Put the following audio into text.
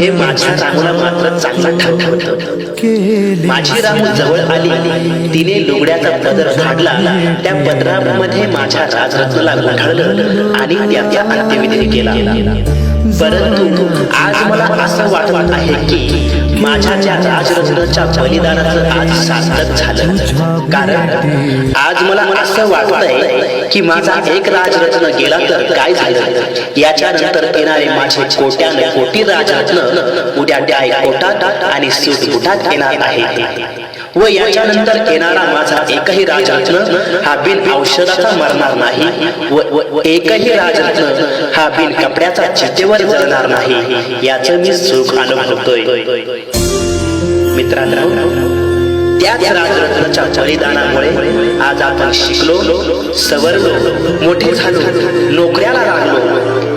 हे माझ्या रामूला मात्र चांगला ठाव माझी रामू जवळ आली, तिने लुगड्याचा पदर फाडला, त्या पदरामध्ये माझ्या राजरत्नाला गुंडाळलं आणि त्याचा अंत्यविधी केला. परंतु आज मला असं वाटत आहे की माझ्या त्या राजरत्नाच्या बलिदानाचं आज सार्थक झालं. कारण आज मला असं वाटतंय की माझा एक राजरत्न गेला तर काय झालं, याच्यानंतर येणारे माझे कोट्याने कोटी राजरत्न उद्या त्या कोटात आणि सुटबुटात येणार आहे. व याच्यानंतर येणारा माझा एकही राजरत्न हा बिन औषधाचा मरणार नाही व एकही राजरत्न हा बिन कपड्याचा चितेवर जळणार नाही, याचं मी सुख अनुभवतोय. मित्रांनो, त्याच राजरत्नाच्या बलिदानामुळे आज आपण शिकलो, सवरलो, मोठे झालो, नोकऱ्याला लागलो